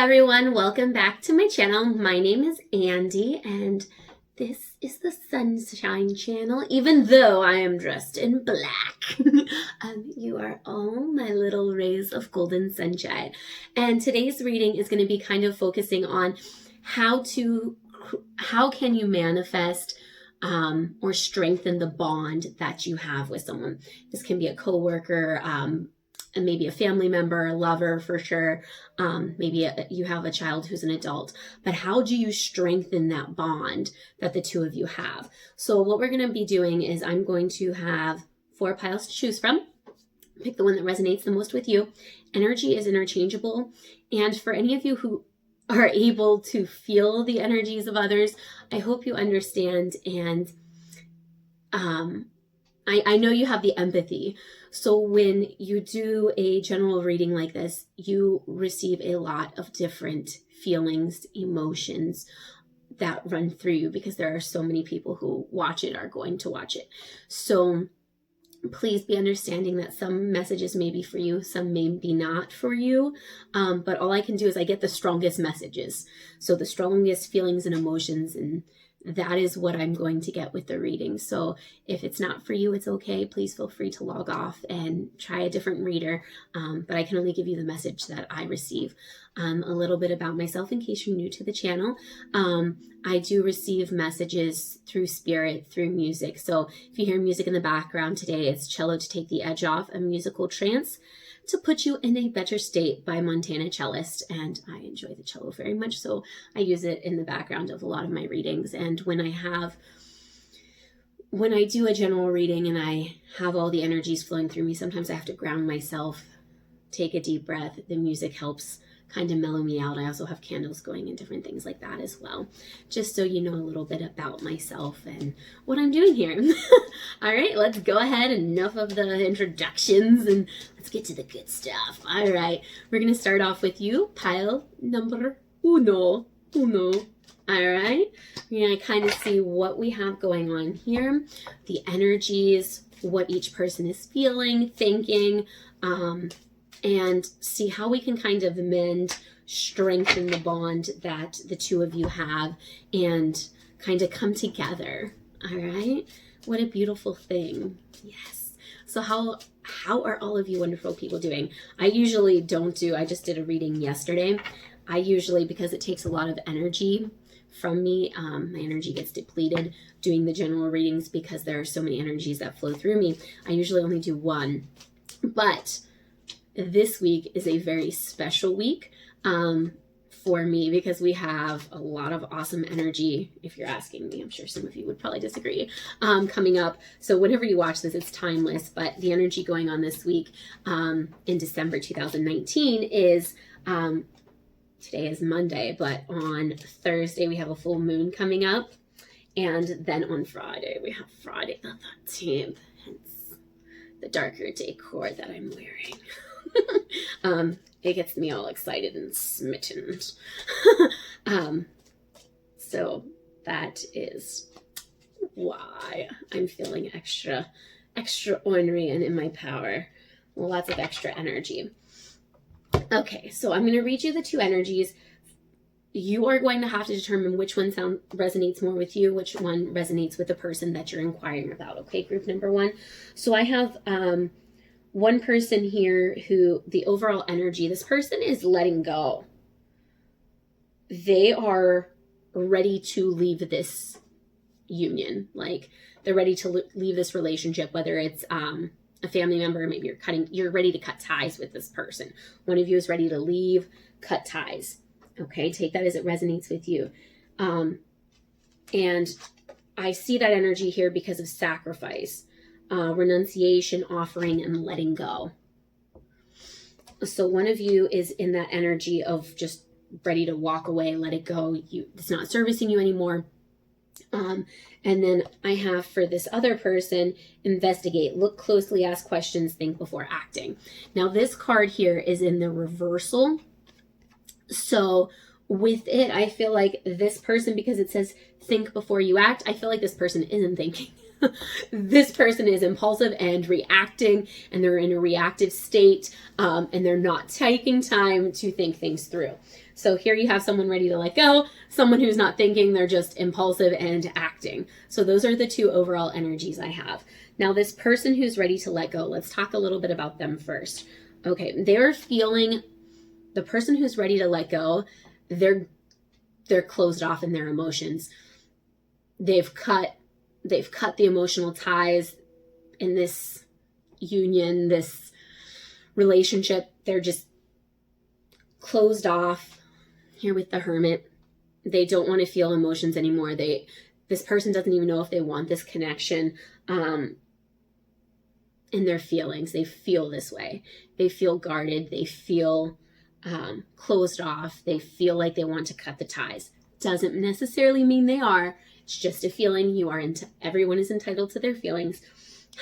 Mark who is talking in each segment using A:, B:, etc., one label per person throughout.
A: everyone, welcome back to my channel. My name is Andy and this is the Sunshine Channel, even though I am dressed in black. You are all my little rays of golden sunshine. And today's reading is going to be kind of focusing on how can you manifest or strengthen the bond that you have with someone. This can be a coworker, and maybe a family member, a lover for sure. Maybe you have a child who's an adult. But how do you strengthen that bond that the two of you have? So what we're going to be doing is I'm going to have 4 piles to choose from. Pick the one that resonates the most with you. Energy is interchangeable. And for any of you who are able to feel the energies of others, I hope you understand and I know you have the empathy. So when you do a general reading like this, you receive a lot of different feelings, emotions that run through you because there are so many people who watch it, are going to watch it. So please be understanding that some messages may be for you, some may be not for you. But all I can do is I get the strongest messages. So the strongest feelings and emotions, and that is what I'm going to get with the reading. So if it's not for you, it's okay. Please feel free to log off and try a different reader. But I can only give you the message that I receive. A little bit about myself in case you're new to the channel. I do receive messages through spirit, through music. So if you hear music in the background today, it's Cello to Take the Edge Off, a musical trance to put you in a better state by Montana cellist, and I enjoy the cello very much, so I use it in the background of a lot of my readings. And when I do a general reading and I have all the energies flowing through me, sometimes I have to ground myself, take a deep breath. The music helps kind of mellow me out. I also have candles going and different things like that as well, just so you know a little bit about myself and what I'm doing here. All right, let's go ahead. Enough of the introductions and let's get to the good stuff. All right, we're going to start off with you, pile number uno. All right, we're going to kind of see what we have going on here, the energies, what each person is feeling, thinking, and see how we can kind of strengthen the bond that the two of you have and kind of come together. All right. What a beautiful thing. Yes. So how are all of you wonderful people doing? I usually don't do, I just did a reading yesterday. I usually, because it takes a lot of energy from me, my energy gets depleted doing the general readings because there are so many energies that flow through me. I usually only do one, but this week is a very special week for me because we have a lot of awesome energy, if you're asking me. I'm sure some of you would probably disagree, coming up. So whenever you watch this, it's timeless, but the energy going on this week in December 2019 is, today is Monday, but on Thursday we have a full moon coming up, and then on Friday we have Friday the 13th, hence the darker decor that I'm wearing. It gets me all excited and smitten. So that is why I'm feeling extra ornery and in my power. Lots of extra energy. Okay, so I'm going to read you the 2 energies. You are going to have to determine which one resonates more with you, which one resonates with the person that you're inquiring about. Okay, group number 1. So I have one person here who the overall energy, this person is letting go. They are ready to leave this union. Like they're ready to leave this relationship, whether it's a family member, maybe you're ready to cut ties with this person. One of you is ready to leave, cut ties. Okay, take that as it resonates with you. And I see that energy here because of sacrifice. Renunciation, offering, and letting go. So one of you is in that energy of just ready to walk away, let it go. It's not servicing you anymore. And then I have for this other person, investigate, look closely, ask questions, think before acting. Now this card here is in the reversal. So with it, I feel like this person, because it says think before you act, I feel like this person isn't thinking. This person is impulsive and reacting, and they're in a reactive state, and they're not taking time to think things through. So here you have someone ready to let go, someone who's not thinking, they're just impulsive and acting. So those are the two overall energies I have. Now this person who's ready to let go, let's talk a little bit about them first. Okay, they're feeling, the person who's ready to let go, they're closed off in their emotions. They've cut the emotional ties in this union, this relationship. They're just closed off. Here with the Hermit, they don't want to feel emotions anymore. This person doesn't even know if they want this connection in their feelings. They feel this way. They feel guarded. They feel closed off. They feel like they want to cut the ties. Doesn't necessarily mean they are. It's just a feeling. Everyone is entitled to their feelings.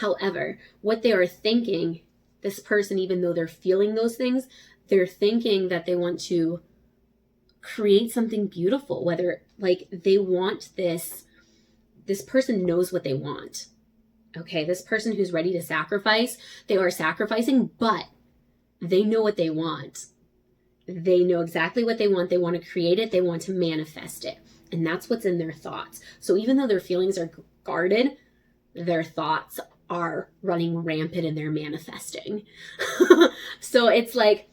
A: However, what they are thinking, this person, even though they're feeling those things, they're thinking that they want to create something beautiful, whether like they want this person knows what they want. Okay, this person who's ready to sacrifice, they are sacrificing, but they know what they want. They know exactly what they want. They want to create it. They want to manifest it. And that's what's in their thoughts. So even though their feelings are guarded, their thoughts are running rampant and they're manifesting. So it's like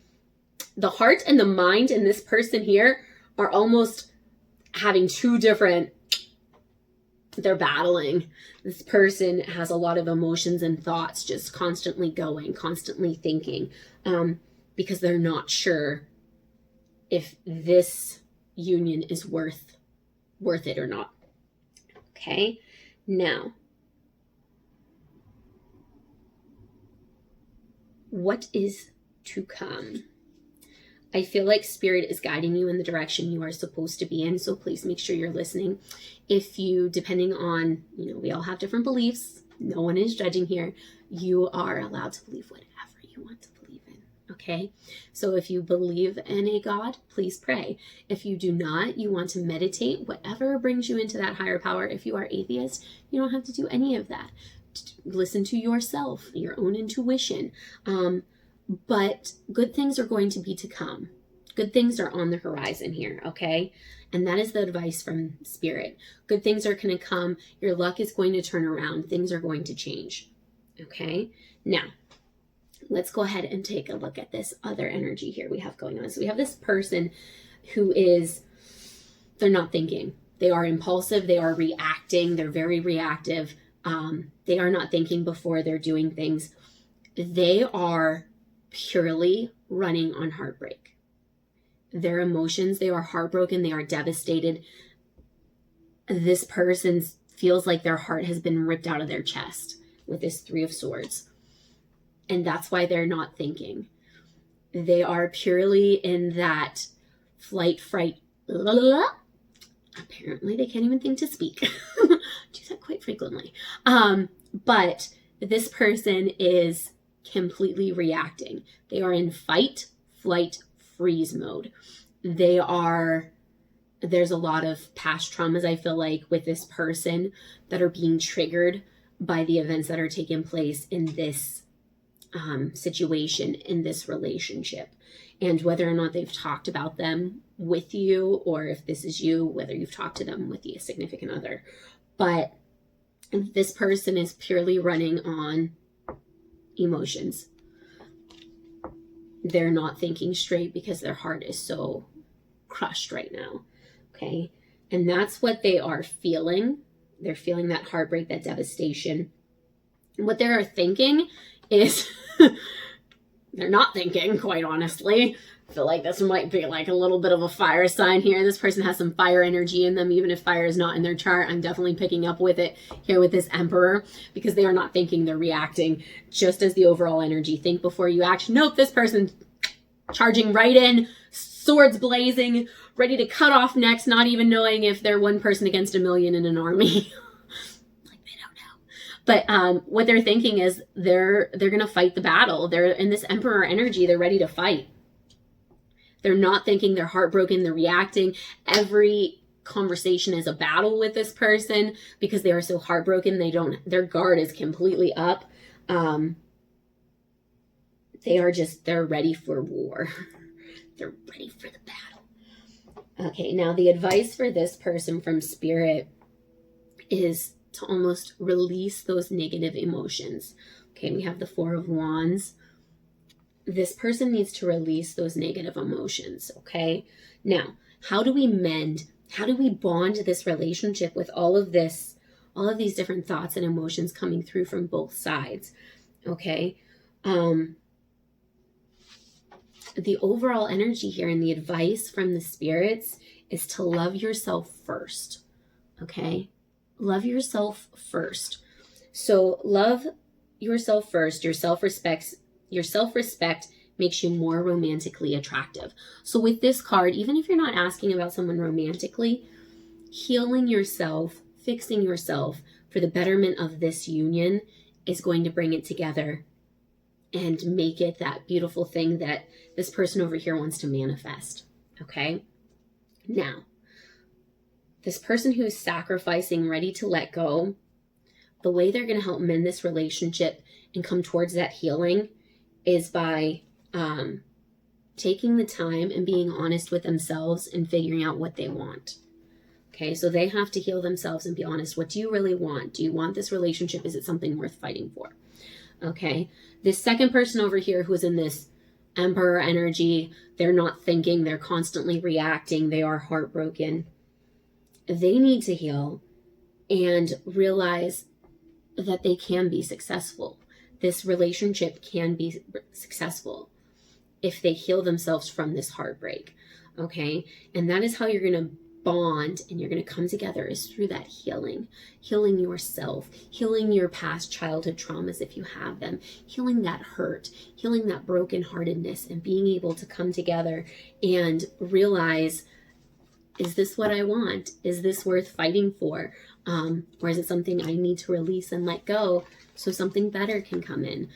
A: the heart and the mind in this person here are almost having two different, they're battling. This person has a lot of emotions and thoughts just constantly going, constantly thinking, because they're not sure if this union is worth it or not. Okay, now, what is to come? I feel like Spirit is guiding you in the direction you are supposed to be in, so please make sure you're listening. If you, depending on, we all have different beliefs. No one is judging here. You are allowed to believe whatever you want to believe in, okay? So if you believe in a God, please pray. If you do not, you want to meditate, whatever brings you into that higher power. If you are atheist, you don't have to do any of that. Listen to yourself, your own intuition. But good things are going to be to come. Good things are on the horizon here, okay? And that is the advice from Spirit. Good things are going to come. Your luck is going to turn around. Things are going to change, okay? Now, let's go ahead and take a look at this other energy here we have going on. So we have this person who they're not thinking. They are impulsive. They are reacting. They're very reactive. They are not thinking before they're doing things. They are purely running on heartbreak. Their emotions, they are heartbroken, they are devastated. This person feels like their heart has been ripped out of their chest with this Three of Swords. And that's why they're not thinking. They are purely in that flight, fright, apparently they can't even think to speak. Do that quite frequently. But this person is completely reacting. They are in fight, flight, freeze mode. There's a lot of past traumas, I feel like, with this person that are being triggered by the events that are taking place in this situation, in this relationship. And whether or not they've talked about them with you, or if this is you, whether you've talked to them with the significant other. But this person is purely running on emotions. They're not thinking straight because their heart is so crushed right now. Okay. And that's what they are feeling. They're feeling that heartbreak, that devastation. And what they're thinking is they're not thinking, quite honestly. I feel like this might be like a little bit of a fire sign here. This person has some fire energy in them, even if fire is not in their chart. I'm definitely picking up with it here with this Emperor, because they are not thinking, they're reacting just as the overall energy. Think before you act. Nope, this person charging right in, swords blazing, ready to cut off necks, not even knowing if they're one person against a million in an army. Like, they don't know. But what they're thinking is they're going to fight the battle. They're in this Emperor energy. They're ready to fight. They're not thinking, they're heartbroken, they're reacting. Every conversation is a battle with this person because they are so heartbroken. Their guard is completely up. They're ready for war. They're ready for the battle. Okay, now the advice for this person from Spirit is to almost release those negative emotions. Okay, we have the Four of Wands. This person needs to release those negative emotions, okay? Now, how do we mend? How do we bond this relationship with all of these different thoughts and emotions coming through from both sides, okay? The overall energy here and the advice from the spirits is to love yourself first, okay? Love yourself first. So love yourself first. Your self-respect makes you more romantically attractive. So with this card, even if you're not asking about someone romantically, healing yourself, fixing yourself for the betterment of this union is going to bring it together and make it that beautiful thing that this person over here wants to manifest, okay? Now, this person who is sacrificing, ready to let go, the way they're going to help mend this relationship and come towards that healing is by taking the time and being honest with themselves and figuring out what they want. Okay, so they have to heal themselves and be honest. What do you really want? Do you want this relationship? Is it something worth fighting for? Okay, this second person over here who's in this Emperor energy, they're not thinking, they're constantly reacting, they are heartbroken. They need to heal and realize that they can be successful. This relationship can be successful if they heal themselves from this heartbreak, okay? And that is how you're going to bond and you're going to come together, is through that healing yourself, healing your past childhood traumas if you have them, healing that hurt, healing that brokenheartedness, and being able to come together and realize, is this what I want? Is this worth fighting for? Or is it something I need to release and let go so something better can come in?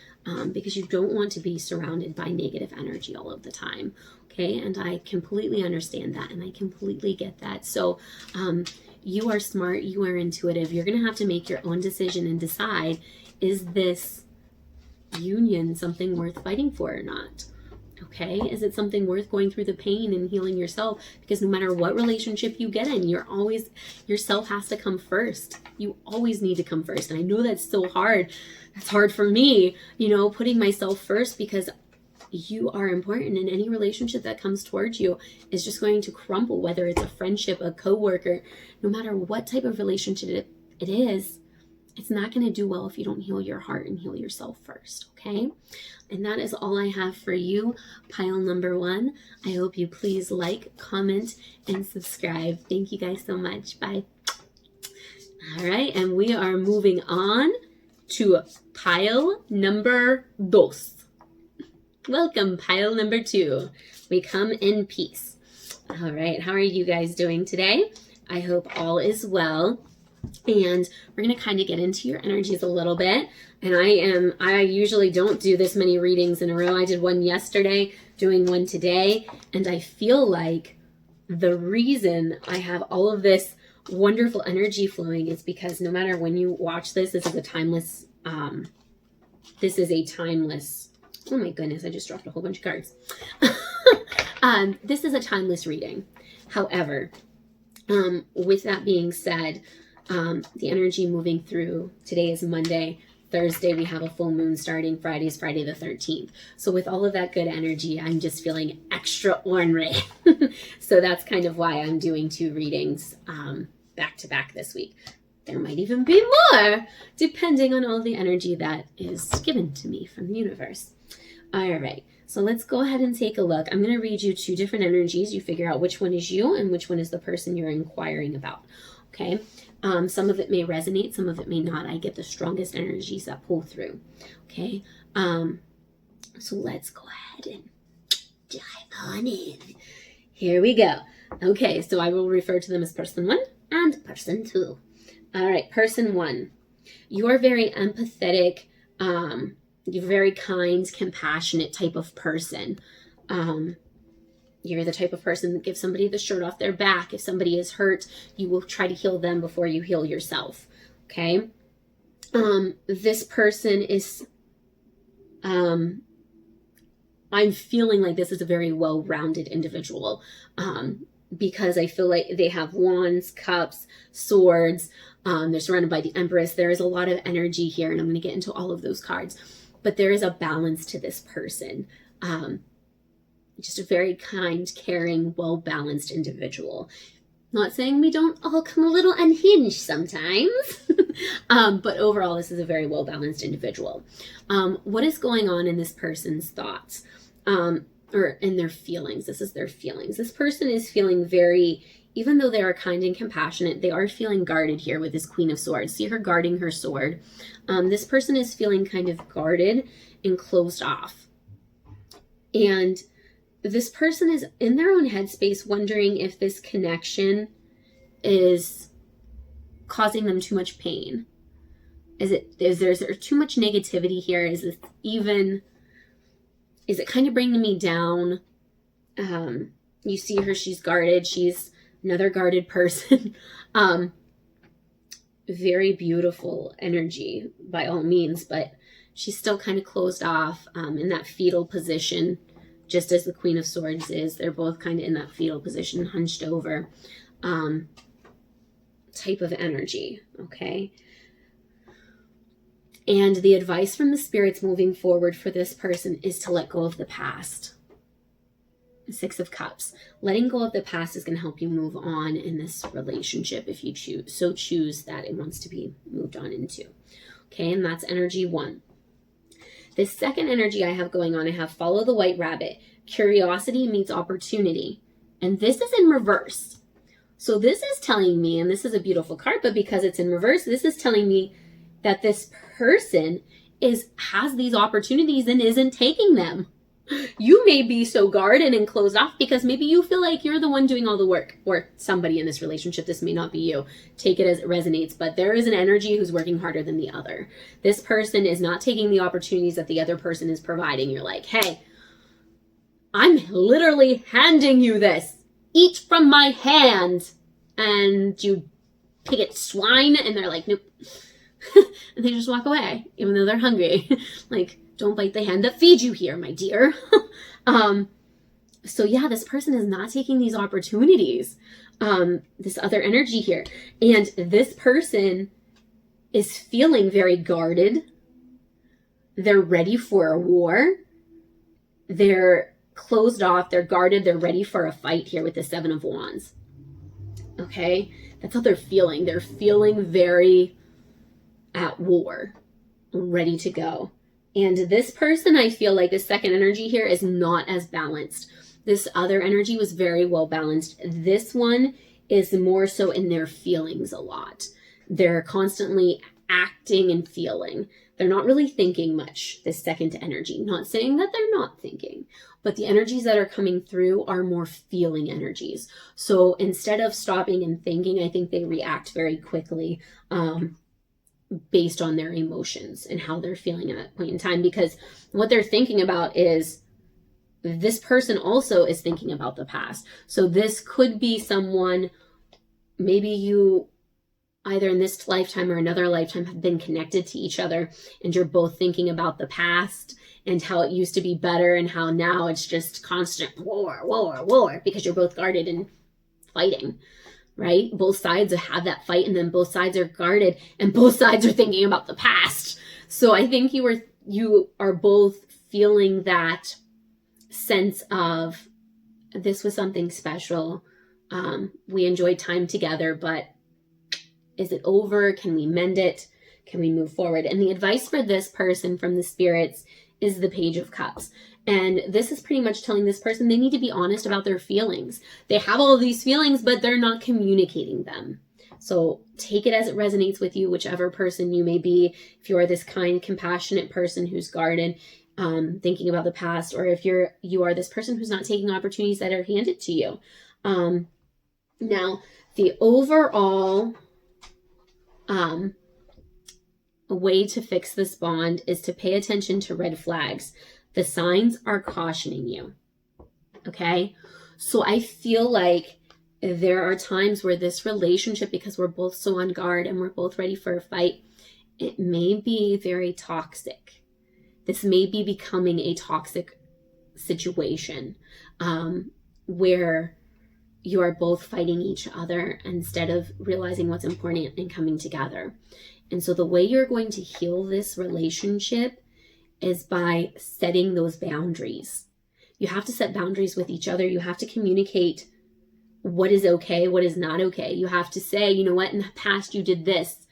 A: Because you don't want to be surrounded by negative energy all of the time. Okay, and I completely understand that, and I completely get that. So you are smart, you are intuitive. You're going to have to make your own decision and decide, is this union something worth fighting for or not? Okay, is it something worth going through the pain and healing yourself? Because no matter what relationship you get in, yourself has to come first. You always need to come first. And I know that's so hard. That's hard for me, putting myself first, because you are important, and any relationship that comes towards you is just going to crumble, whether it's a friendship, a coworker, no matter what type of relationship it is. It's not going to do well if you don't heal your heart and heal yourself first, okay? And that is all I have for you, pile number 1. I hope you please like, comment, and subscribe. Thank you guys so much. Bye. All right, and we are moving on to pile number 2. Welcome, pile number 2. We come in peace. All right, how are you guys doing today? I hope all is well. And we're going to kind of get into your energies a little bit. And I usually don't do this many readings in a row. I did one yesterday, doing one today. And I feel like the reason I have all of this wonderful energy flowing is because no matter when you watch this, this is a timeless, oh my goodness, I just dropped a whole bunch of cards. This is a timeless reading. However, with that being said, the energy moving through, today is Monday, Thursday we have a full moon starting, Friday is Friday the 13th. So with all of that good energy, I'm just feeling extraordinary. So that's kind of why I'm doing 2 readings back to back this week. There might even be more, depending on all the energy that is given to me from the universe. All right, so let's go ahead and take a look. I'm going to read you 2 different energies. You figure out which one is you and which one is the person you're inquiring about, okay? Some of it may resonate, some of it may not. I get the strongest energies that pull through, okay? So let's go ahead and dive on in. Here we go. Okay, so I will refer to them as person 1 and person 2. All right, person 1. You are very empathetic, you're very kind, compassionate type of person. You're the type of person that gives somebody the shirt off their back. If somebody is hurt, you will try to heal them before you heal yourself. Okay. This person is, I'm feeling like this is a very well-rounded individual, because I feel like they have wands, cups, swords. They're surrounded by the Empress. There is a lot of energy here, and I'm going to get into all of those cards. But there is a balance to this person. Just a very kind, caring, well-balanced individual. Not saying we don't all come a little unhinged sometimes, but overall, this is a very well-balanced individual. What is going on in this person's thoughts, or in their feelings? This is their feelings. This person is feeling very, even though they are kind and compassionate, they are feeling guarded here with this Queen of Swords. See her guarding her sword. This person is feeling kind of guarded and closed off. And this person is in their own headspace wondering if this connection is causing them too much pain. Is there too much negativity here? Is it kind of bringing me down? You see her, she's guarded. She's another guarded person. Very beautiful energy by all means, but she's still kind of closed off, in that fetal position. Just as the Queen of Swords is, they're both kind of in that fetal position, hunched over, type of energy, okay? And the advice from the spirits moving forward for this person is to let go of the past. Six of Cups. Letting go of the past is going to help you move on in this relationship if you choose that it wants to be moved on into. Okay, and that's energy 1. This second energy I have going on, I have follow the white rabbit. Curiosity meets opportunity. And this is in reverse. So this is telling me, and this is a beautiful card, but because it's in reverse, this is telling me that this person has these opportunities and isn't taking them. You may be so guarded and closed off because maybe you feel like you're the one doing all the work, or somebody in this relationship. This may not be you. Take it as it resonates, but there is an energy who's working harder than the other. This person is not taking the opportunities that the other person is providing. You're like, hey, I'm literally handing you this. Eat from my hand. And you pick it swine, and they're like, nope. And they just walk away, even though they're hungry. Like, don't bite the hand that feeds you here, my dear. So yeah, this person is not taking these opportunities. This other energy here. And this person is feeling very guarded. They're ready for a war. They're closed off. They're guarded. They're ready for a fight here with the Seven of Wands. Okay? That's how they're feeling. They're feeling very at war, ready to go. And this person, I feel like the second energy here is not as balanced. This other energy was very well balanced. This one is more so in their feelings a lot. They're constantly acting and feeling. They're not really thinking much, this second energy. Not saying that they're not thinking, but the energies that are coming through are more feeling energies. So instead of stopping and thinking, I think they react very quickly, based on their emotions and how they're feeling at that point in time, because what they're thinking about is this person also is thinking about the past. So this could be someone, maybe you either in this lifetime or another lifetime have been connected to each other, and you're both thinking about the past and how it used to be better and how now it's just constant war, because you're both guarded and fighting. Right? Both sides have that fight, and then both sides are guarded, and both sides are thinking about the past. So I think you are both feeling that sense of, this was something special. We enjoyed time together, but is it over? Can we mend it? Can we move forward? And the advice for this person from the spirits is the Page of Cups. And this is pretty much telling this person they need to be honest about their feelings. They have all of these feelings, but they're not communicating them. So take it as it resonates with you, whichever person you may be. If you're this kind, compassionate person who's guarded, thinking about the past, or if you are this person who's not taking opportunities that are handed to you. Now, the overall way to fix this bond is to pay attention to red flags. The signs are cautioning you. Okay? So I feel like there are times where this relationship, because we're both so on guard and we're both ready for a fight, it may be very toxic. This may be becoming a toxic situation where you are both fighting each other instead of realizing what's important and coming together. And so the way you're going to heal this relationship is by setting those boundaries. You have to set boundaries with each other. You have to communicate what is okay, what is not okay. You have to say, you know what, in the past you did this.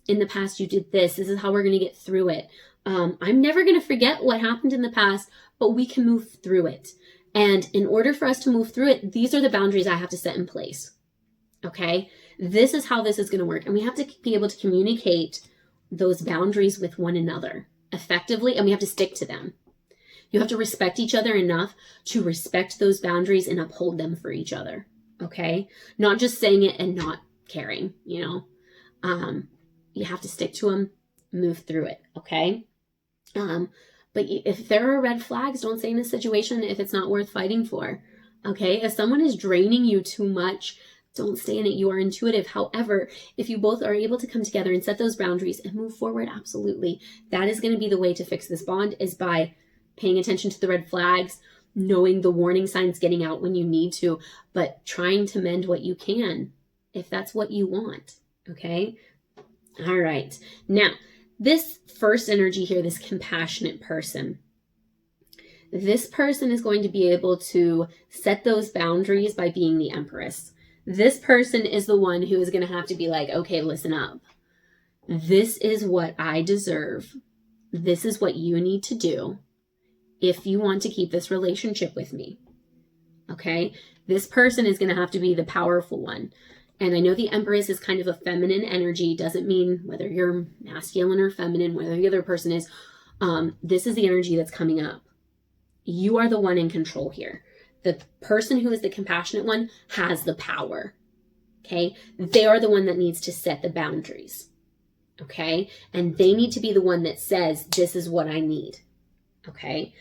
A: In the past you did this. This is how we're going to get through it. I'm never going to forget what happened in the past, but we can move through it. And in order for us to move through it, these are the boundaries I have to set in place. Okay? This is how this is going to work. And we have to be able to communicate those boundaries with one another effectively, and we have to stick to them. You have to respect each other enough to respect those boundaries and uphold them for each other. Okay? Not just saying it and not caring, you know. You have to stick to them, move through it. Okay? But if there are red flags, don't stay in a situation if it's not worth fighting for. Okay? If someone is draining you too much, don't stay in it. You are intuitive. However, if you both are able to come together and set those boundaries and move forward, absolutely. That is going to be the way to fix this bond, is by paying attention to the red flags, knowing the warning signs, getting out when you need to, but trying to mend what you can, if that's what you want. Okay? All right. Now, this first energy here, this compassionate person, this person is going to be able to set those boundaries by being the Empress. This person is the one who is going to have to be like, okay, listen up. This is what I deserve. This is what you need to do if you want to keep this relationship with me. Okay? This person is going to have to be the powerful one. And I know the Empress is kind of a feminine energy. Doesn't mean whether you're masculine or feminine, whether the other person is. This is the energy that's coming up. You are the one in control here. The person who is the compassionate one has the power. Okay? They are the one that needs to set the boundaries. Okay? And they need to be the one that says, this is what I need. Okay?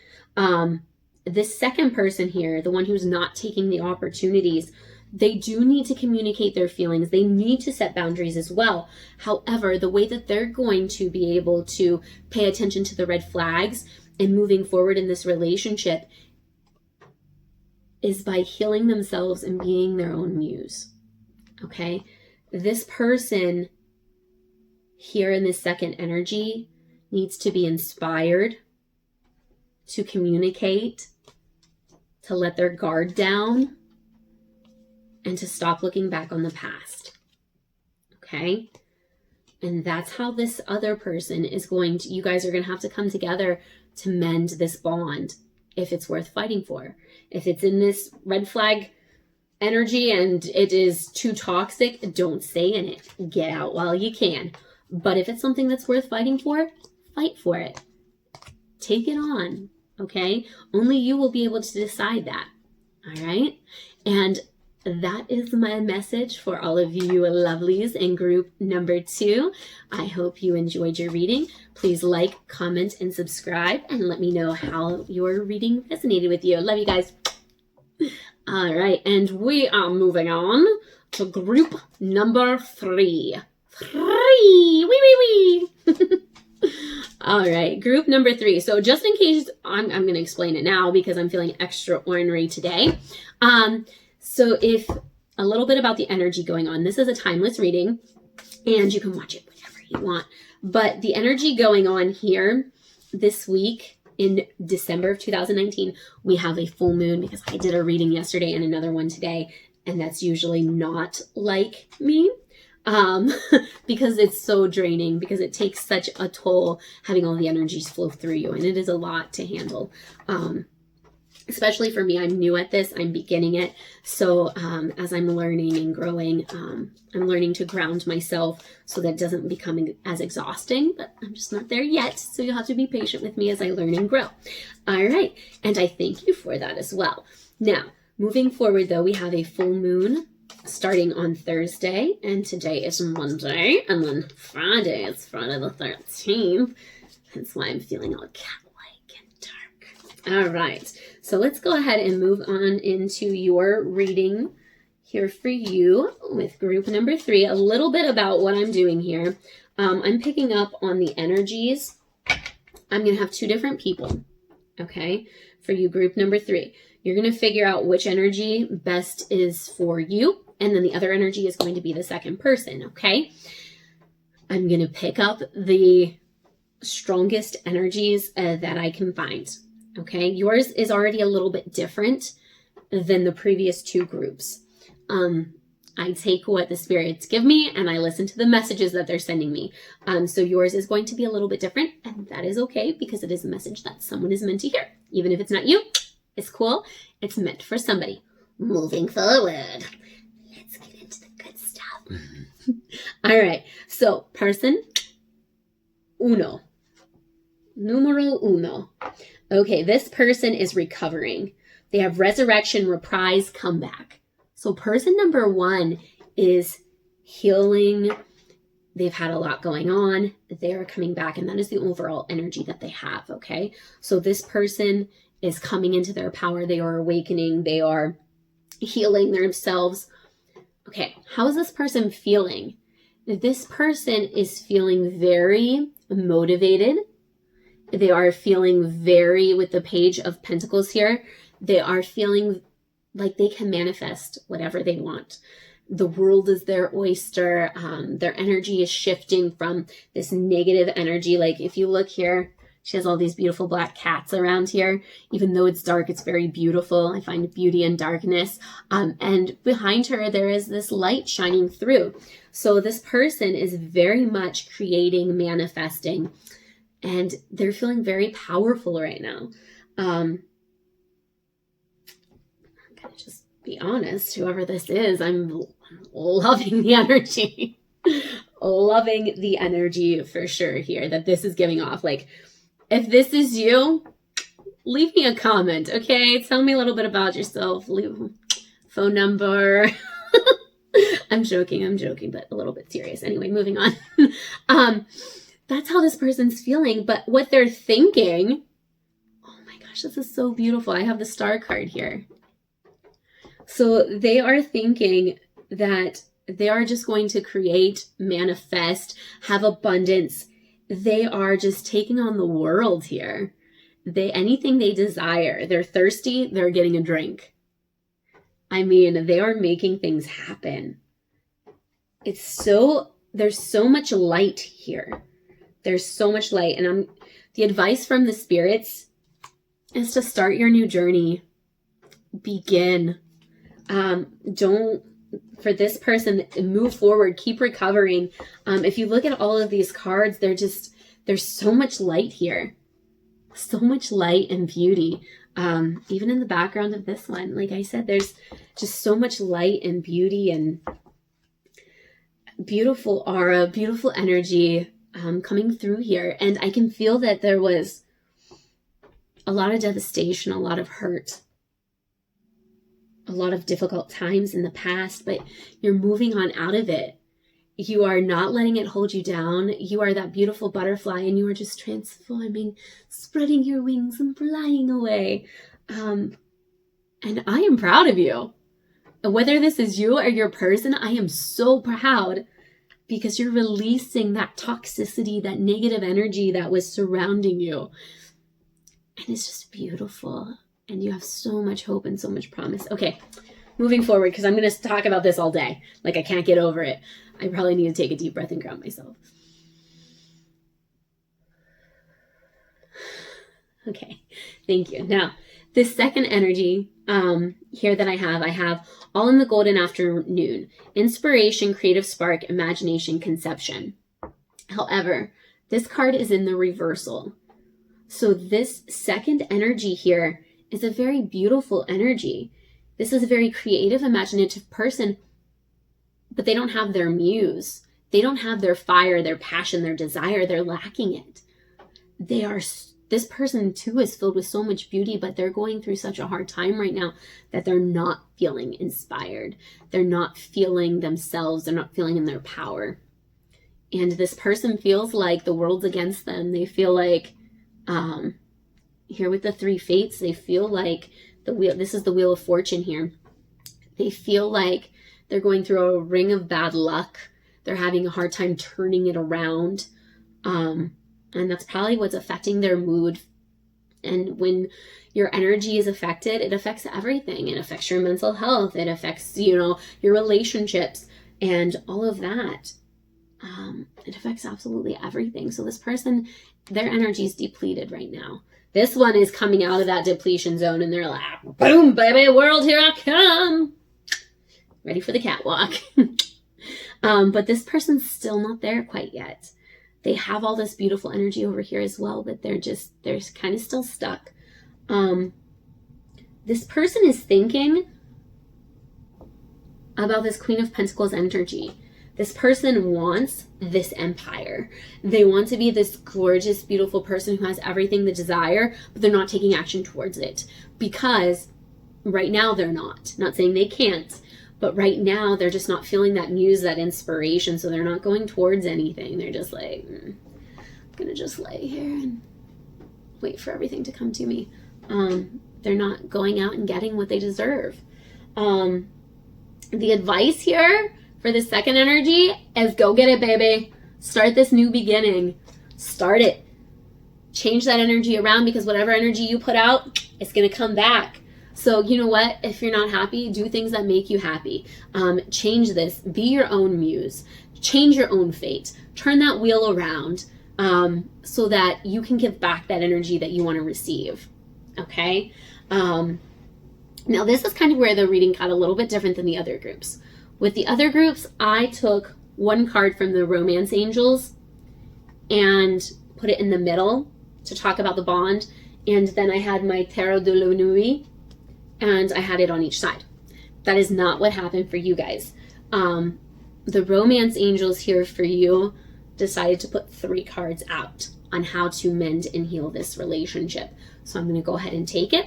A: This second person here, the one who's not taking the opportunities, they do need to communicate their feelings. They need to set boundaries as well. However, the way that they're going to be able to pay attention to the red flags and moving forward in this relationship is by healing themselves and being their own muse. Okay? This person here in this second energy needs to be inspired to communicate, to let their guard down, and to stop looking back on the past. Okay? And that's how this other person is going to, you guys are going to have to come together to mend this bond if it's worth fighting for. If it's in this red flag energy and it is too toxic, don't stay in it. Get out while you can. But if it's something that's worth fighting for, fight for it. Take it on. Okay? Only you will be able to decide that. All right? And that is my message for all of you lovelies in group number 2. I hope you enjoyed your reading. Please like, comment, and subscribe, and let me know how your reading resonated with you. Love you guys. All right, and we are moving on to group number 3. Wee. All right, group number 3. So just in case, I'm going to explain it now because I'm feeling extra ornery today. So if a little bit about the energy going on, this is a timeless reading and you can watch it whenever you want. But the energy going on here this week in December of 2019, we have a full moon because I did a reading yesterday and another one today. And that's usually not like me because it's so draining, because it takes such a toll having all the energies flow through you. And it is a lot to handle. Especially for me, I'm new at this. I'm beginning it. So as I'm learning and growing, I'm learning to ground myself so that it doesn't become as exhausting. But I'm just not there yet. So you'll have to be patient with me as I learn and grow. All right. And I thank you for that as well. Now, moving forward, though, we have a full moon starting on Thursday. And today is Monday. And then Friday is Friday the 13th. That's why I'm feeling all cat-like and dark. All right. So let's go ahead and move on into your reading here for you with group number 3. A little bit about what I'm doing here. I'm picking up on the energies. I'm going to have 2 different people, okay, for you, group number 3. You're going to figure out which energy best is for you, and then the other energy is going to be the second person, okay? I'm going to pick up the strongest energies that I can find, okay? Yours is already a little bit different than the previous 2 groups. I take what the spirits give me and I listen to the messages that they're sending me. So yours is going to be a little bit different, and that is okay because it is a message that someone is meant to hear. Even if it's not you, it's cool. It's meant for somebody. Moving forward, let's get into the good stuff. All right. So person uno. Numero uno. Okay, this person is recovering. They have resurrection, reprise, comeback. So person number 1 is healing. They've had a lot going on. They are coming back, and that is the overall energy that they have, okay? So this person is coming into their power. They are awakening. They are healing themselves. Okay, how is this person feeling? This person is feeling very motivated. They are feeling very, with the Page of Pentacles here, they are feeling like they can manifest whatever they want. The world is their oyster. Their energy is shifting from this negative energy. Like if you look here, she has all these beautiful black cats around here. Even though it's dark, it's very beautiful. I find beauty in darkness. And behind her, there is this light shining through. So this person is very much creating, manifesting, and they're feeling very powerful right now. Just be honest, whoever this is, I'm loving the energy. Loving the energy for sure here that this is giving off. Like, if this is you, leave me a comment, okay? Tell me a little bit about yourself. Leave a phone number. I'm joking, but a little bit serious. Anyway, moving on. That's how this person's feeling, but what they're thinking, oh my gosh, this is so beautiful. I have the star card here. So they are thinking that they are just going to create, manifest, have abundance. They are just taking on the world here. Anything they desire. They're thirsty, they're getting a drink. I mean, they are making things happen. There's so much light here. There's so much light. And the advice from the spirits is to start your new journey. Begin. For this person, move forward, keep recovering. If you look at all of these cards, there's so much light here. So much light and beauty. Even in the background of this one, like I said, there's just so much light and beauty and beautiful aura, beautiful energy coming through here. And I can feel that there was a lot of devastation, a lot of hurt, a lot of difficult times in the past, but you're moving on out of it. You are not letting it hold you down. You are that beautiful butterfly, and you are just transforming, spreading your wings and flying away. And I am proud of you. Whether this is you or your person, I am so proud because you're releasing that toxicity, that negative energy that was surrounding you. And it's just beautiful. And you have so much hope and so much promise. Okay, moving forward, because I'm going to talk about this all day. Like, I can't get over it. I probably need to take a deep breath and ground myself. Okay, thank you. Now, this second energy here that I have all in the golden afternoon. Inspiration, creative spark, imagination, conception. However, this card is in the reversal. So this second energy here is a very beautiful energy. This is a very creative, imaginative person, but they don't have their muse. They don't have their fire, their passion, their desire. They're lacking it. This person too is filled with so much beauty, but they're going through such a hard time right now that they're not feeling inspired. They're not feeling themselves. They're not feeling in their power. And this person feels like the world's against them. They feel like here with the 3 fates, they feel like the wheel, this is the Wheel of Fortune here. They feel like they're going through a ring of bad luck. They're having a hard time turning it around. And that's probably what's affecting their mood. And when your energy is affected, it affects everything. It affects your mental health. It affects, your relationships and all of that. It affects absolutely everything. So this person, their energy is depleted right now. This one is coming out of that depletion zone and they're like, boom, baby, world, here I come. Ready for the catwalk. But this person's still not there quite yet. They have all this beautiful energy over here as well, but they're kind of still stuck. This person is thinking about this Queen of Pentacles energy. This person wants this empire. They want to be this gorgeous, beautiful person who has everything they desire, but they're not taking action towards it because right now they're not. Not saying they can't, but right now they're just not feeling that muse, that inspiration. So they're not going towards anything. They're just like, I'm gonna just lay here and wait for everything to come to me. They're not going out and getting what they deserve. The advice here for the second energy is go get it, baby. Start this new beginning. Start it. Change that energy around because whatever energy you put out, it's going to come back. So you know what? If you're not happy, do things that make you happy. Change this. Be your own muse. Change your own fate. Turn that wheel around so that you can give back that energy that you want to receive. Okay? Now this is kind of where the reading got a little bit different than the other groups. With the other groups, I took one card from the Romance Angels and put it in the middle to talk about the bond. And then I had my Tarot de la Nuit and I had it on each side. That is not what happened for you guys. The Romance Angels here for you decided to put 3 cards out on how to mend and heal this relationship. So I'm going to go ahead and take it.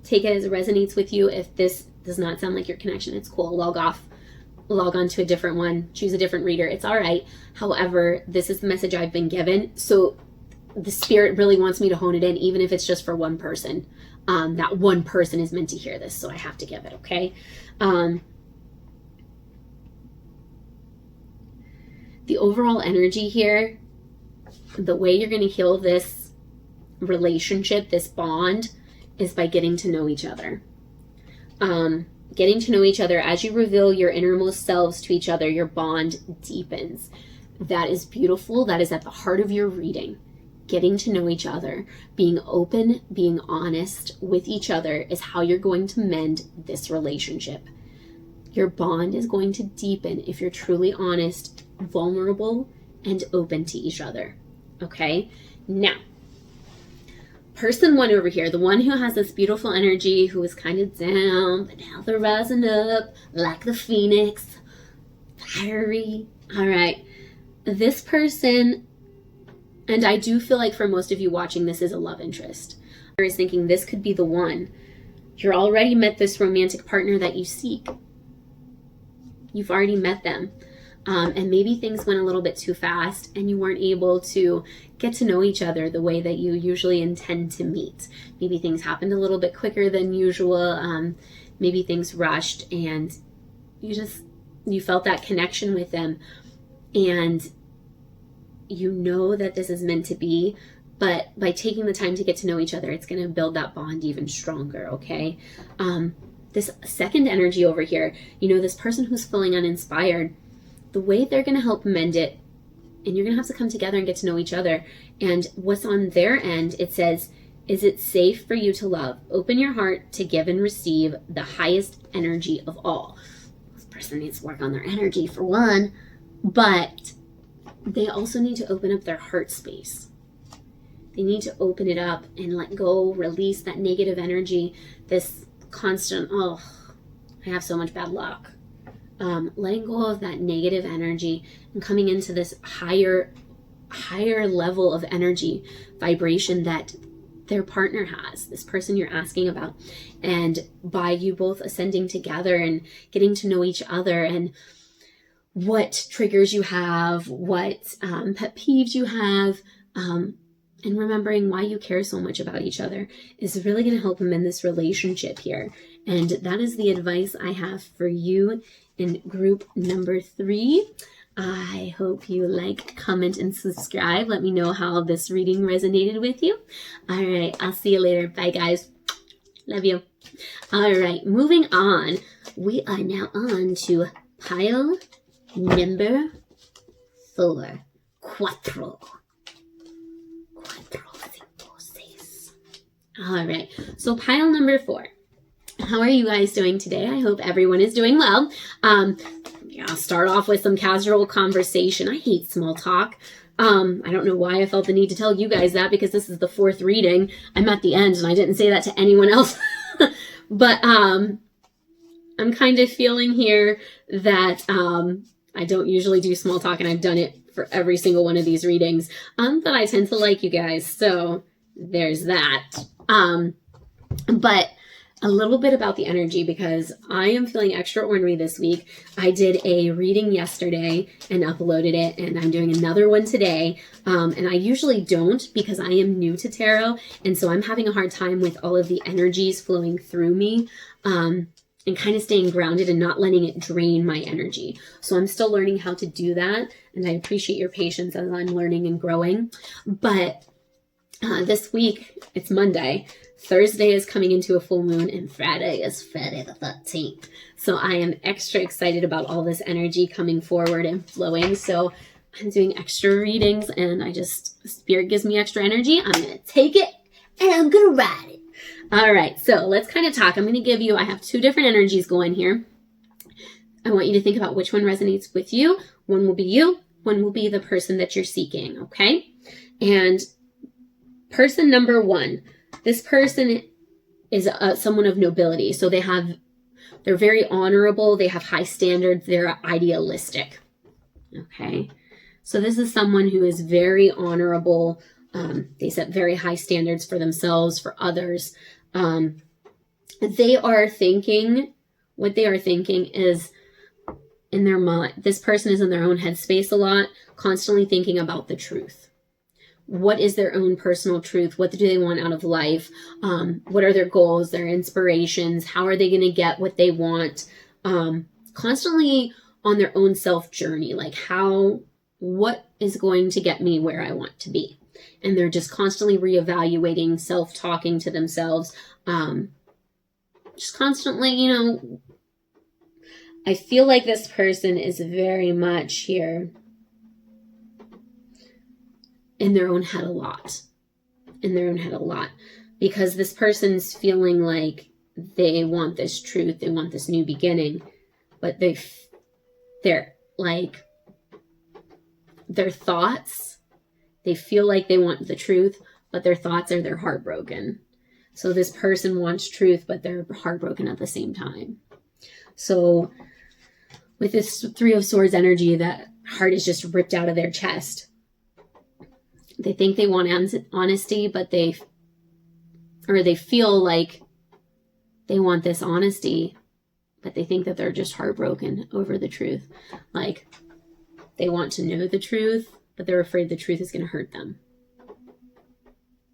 A: Take it as it resonates with you. If this does not sound like your connection, it's cool. Log on to a different one, choose a different reader. It's all right. However, this is the message I've been given. So the spirit really wants me to hone it in, even if it's just for one person. That one person is meant to hear this, so I have to give it, okay? The overall energy here, the way you're going to heal this relationship, this bond, is by getting to know each other. Getting to know each other as you reveal your innermost selves to each other, your bond deepens. That is beautiful. That is at the heart of your reading. Getting to know each other, being open, being honest with each other is how you're going to mend this relationship. Your bond is going to deepen if you're truly honest, vulnerable, and open to each other. Okay? Now, person 1 over here, the one who has this beautiful energy, who is kind of down, but now they're rising up like the phoenix, fiery. All right. This person, and I do feel like for most of you watching, this is a love interest. Is thinking this could be the one. You're already met this romantic partner that you seek. You've already met them. And maybe things went a little bit too fast and you weren't able to get to know each other the way that you usually intend to meet. Maybe things happened a little bit quicker than usual. Maybe things rushed and you felt that connection with them and you know that this is meant to be, but by taking the time to get to know each other, it's going to build that bond even stronger, okay? This second energy over here, this person who's feeling uninspired, the way they're going to help mend it, and you're going to have to come together and get to know each other. And what's on their end, it says, is it safe for you to love? Open your heart to give and receive the highest energy of all. This person needs to work on their energy for one, but they also need to open up their heart space. They need to open it up and let go, release that negative energy, this constant, I have so much bad luck. Letting go of that negative energy and coming into this higher level of energy, vibration that their partner has, this person you're asking about. And by you both ascending together and getting to know each other and what triggers you have, what pet peeves you have, and remembering why you care so much about each other is really going to help him in this relationship here. And that is the advice I have for you in group number 3. I hope you like, comment, and subscribe. Let me know how this reading resonated with you. All right, I'll see you later. Bye, guys. Love you. All right, moving on. We are now on to pile number 4. Cuatro. All right, so pile number 4. How are you guys doing today? I hope everyone is doing well. I'll start off with some casual conversation. I hate small talk. I don't know why I felt the need to tell you guys that, because this is the 4th reading. I'm at the end and I didn't say that to anyone else. But I'm kind of feeling here that I don't usually do small talk, and I've done it for every single one of these readings. But I tend to like you guys, so there's that. But a little bit about the energy, because I am feeling extra ornery this week. I did a reading yesterday and uploaded it, and I'm doing another one today. And I usually don't, because I am new to tarot, and so I'm having a hard time with all of the energies flowing through me, and kind of staying grounded and not letting it drain my energy. So I'm still learning how to do that, and I appreciate your patience as I'm learning and growing. But this week, it's Monday. Thursday is coming into a full moon, and Friday is Friday the 13th. So I am extra excited about all this energy coming forward and flowing. So I'm doing extra readings, and Spirit gives me extra energy. I'm going to take it, and I'm going to ride it. All right, so let's kind of talk. I'm going to give you, I have 2 different energies going here. I want you to think about which one resonates with you. One will be you. One will be the person that you're seeking, okay? And person number 1. This person is someone of nobility. So they're very honorable. They have high standards. They're idealistic. Okay. So this is someone who is very honorable. They set very high standards for themselves, for others. What they are thinking is in their mind. This person is in their own headspace a lot, constantly thinking about the truth. What is their own personal truth? What do they want out of life? What are their goals, their inspirations? How are they going to get what they want? Constantly on their own self journey, like what is going to get me where I want to be? And they're just constantly reevaluating, self-talking to themselves. Just constantly, I feel like this person is very much here in their own head a lot. Because this person's feeling like they want this truth, they want this new beginning, but they're like, their thoughts, they feel like they want the truth, but their thoughts are they're heartbroken. So this person wants truth, but they're heartbroken at the same time. So with this 3 of Swords energy, that heart is just ripped out of their chest. They think they want honesty, but they feel like they want this honesty, but they think that they're just heartbroken over the truth. Like, they want to know the truth, but they're afraid the truth is going to hurt them.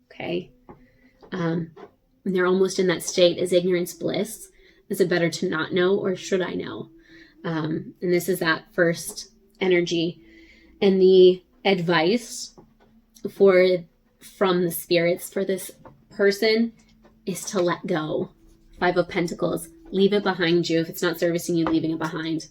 A: Okay? And they're almost in that state. Is ignorance bliss? Is it better to not know, or should I know? And this is that first energy. And the advice from the spirits for this person is to let go. 5 of Pentacles. Leave it behind you. If it's not servicing you, leaving it behind.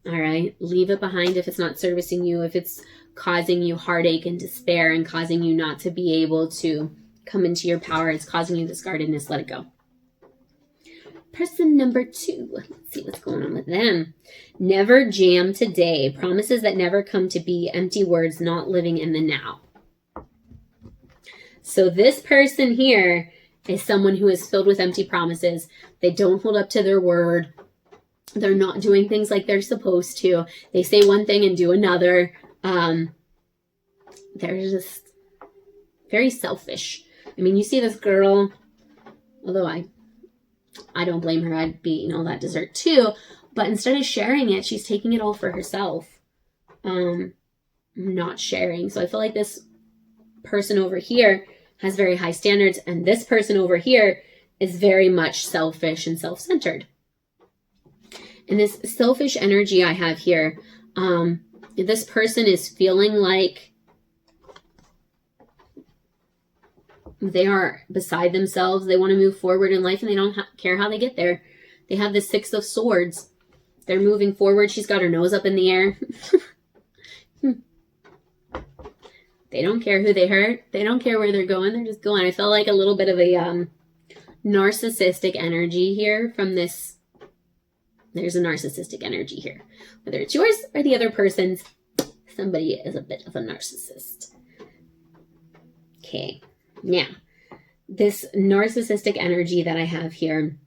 A: All right? Leave it behind if it's not servicing you. If it's causing you heartache and despair and causing you not to be able to come into your power, it's causing you this guardedness, let it go. Person number 2. Let's see what's going on with them. Never jam today. Promises that never come to be. Empty words, not living in the now. So this person here is someone who is filled with empty promises. They don't hold up to their word. They're not doing things like they're supposed to. They say one thing and do another. They're just very selfish. I mean, you see this girl, although I don't blame her. I'd be eating all that dessert too. But instead of sharing it, she's taking it all for herself. Not sharing. So I feel like this person over here has very high standards, and this person over here is very much selfish and self-centered. And this selfish energy I have here, this person is feeling like they are beside themselves. They want to move forward in life, and they don't care how they get there. They have the Six of Swords. They're moving forward. She's got her nose up in the air. They don't care who they hurt. They don't care where they're going. They're just going. I felt like a little bit of a narcissistic energy here from this. There's a narcissistic energy here. Whether it's yours or the other person's, somebody is a bit of a narcissist. Okay. Now, this narcissistic energy that I have here,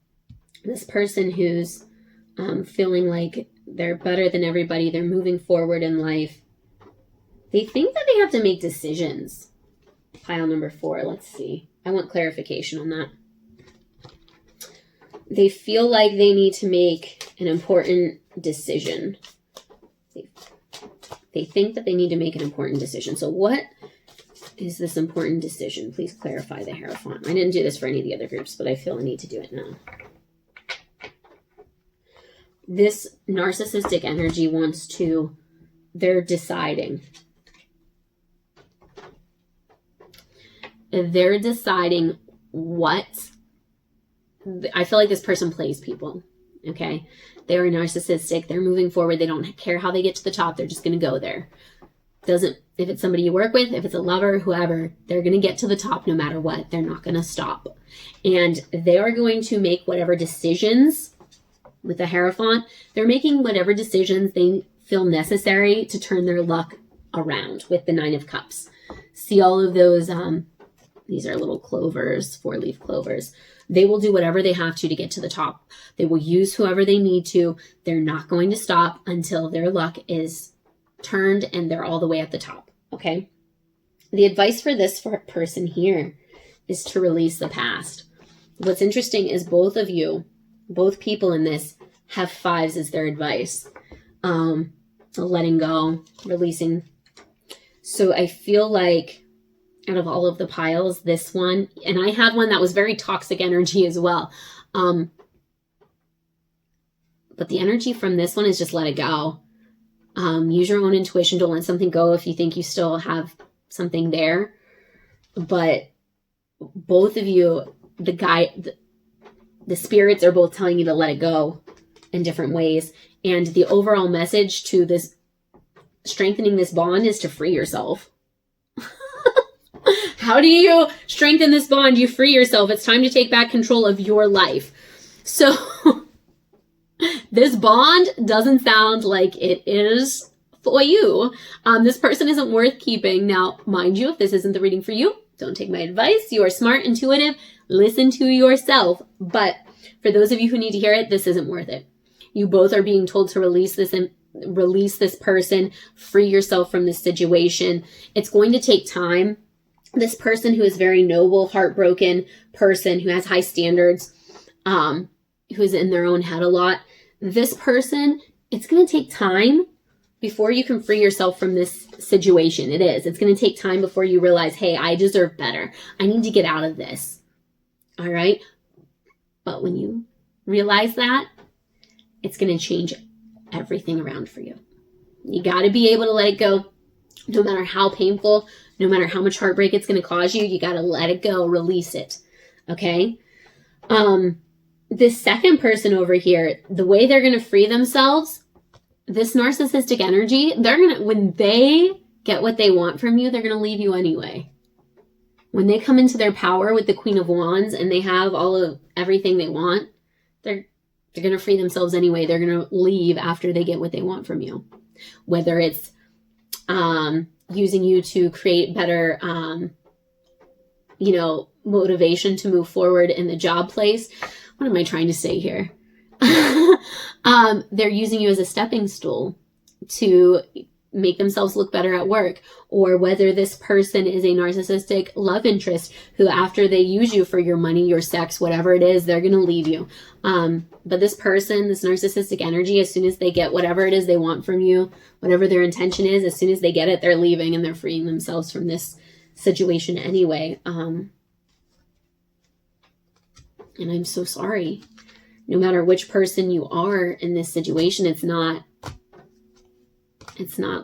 A: this person who's feeling like they're better than everybody, they're moving forward in life, they think that they have to make decisions. Pile number 4, let's see. I want clarification on that. They feel like they need to make an important decision. They think that they need to make an important decision. So what is this important decision? Please clarify the Hierophant. I didn't do this for any of the other groups, but I feel I need to do it now. This narcissistic energy wants to, they're deciding. They're deciding what, I feel like this person plays people, okay? They're narcissistic. They're moving forward. They don't care how they get to the top. They're just going to go there. If it's somebody you work with, if it's a lover, whoever, they're going to get to the top no matter what. They're not going to stop. And they are going to make whatever decisions with the Hierophant. They're making whatever decisions they feel necessary to turn their luck around with the 9 of Cups. See all of those, these are little clovers, 4-leaf clovers. They will do whatever they have to get to the top. They will use whoever they need to. They're not going to stop until their luck is turned and they're all the way at the top. Okay. The advice for this person here is to release the past. What's interesting is both of you, both people in this, have 5s as their advice. Letting go, releasing. So I feel like out of all of the piles, this one, and I had one that was very toxic energy as well. But the energy from this one is just let it go. Use your own intuition. Don't let something go if you think you still have something there. But both of you, the spirits are both telling you to let it go in different ways. And the overall message to this, strengthening this bond, is to free yourself. How do you strengthen this bond? You free yourself. It's time to take back control of your life. So this bond doesn't sound like it is for you. This person isn't worth keeping. Now, mind you, if this isn't the reading for you, don't take my advice. You are smart, intuitive. Listen to yourself. But for those of you who need to hear it, this isn't worth it. You both are being told to release this and release this person, free yourself from this situation. It's going to take time. This person who is very noble, heartbroken person who has high standards, who's in their own head a lot, this person, it's going to take time before you can free yourself from this situation. It is. It's going to take time before you realize, hey, I deserve better. I need to get out of this. All right. But when you realize that, it's going to change everything around for you. You got to be able to let it go. No matter how painful, no matter how much heartbreak it's going to cause you, you got to let it go, release it. Okay. This second person over here, the way they're going to free themselves, this narcissistic energy, when they get what they want from you, they're going to leave you anyway. When they come into their power with the Queen of Wands and they have all of everything they want, they're going to free themselves anyway. They're going to leave after they get what they want from you. Whether it's using you to create better, motivation to move forward in the job place. What am I trying to say here? They're using you as a stepping stool to make themselves look better at work, or whether this person is a narcissistic love interest who, after they use you for your money, your sex, whatever it is, they're going to leave you. But this person, this narcissistic energy, as soon as they get whatever it is they want from you, whatever their intention is, as soon as they get it, they're leaving and they're freeing themselves from this situation anyway. And I'm so sorry. No matter which person you are in this situation, it's not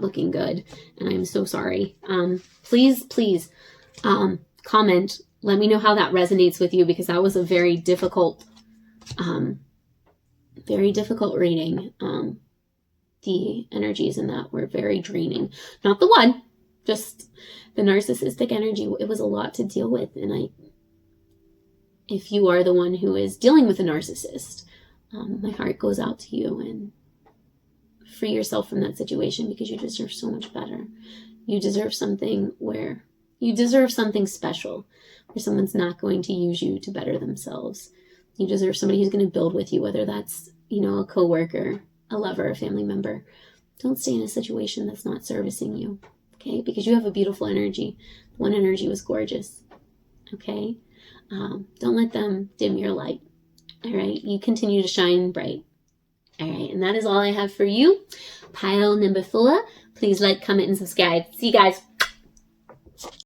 A: looking good. And I'm so sorry. Please, comment. Let me know how that resonates with you, because that was a very difficult reading. The energies in that were very draining. Not the one, just the narcissistic energy. It was a lot to deal with. And if you are the one who is dealing with a narcissist, my heart goes out to you, and free yourself from that situation, because you deserve so much better. You deserve something special, where someone's not going to use you to better themselves. You deserve somebody who's going to build with you, whether that's, a coworker, a lover, a family member. Don't stay in a situation that's not servicing you, okay? Because you have a beautiful energy. One energy was gorgeous, okay? Don't let them dim your light, all right? You continue to shine bright, all right? And that is all I have for you. Pile number 4. Please like, comment, and subscribe. See you guys.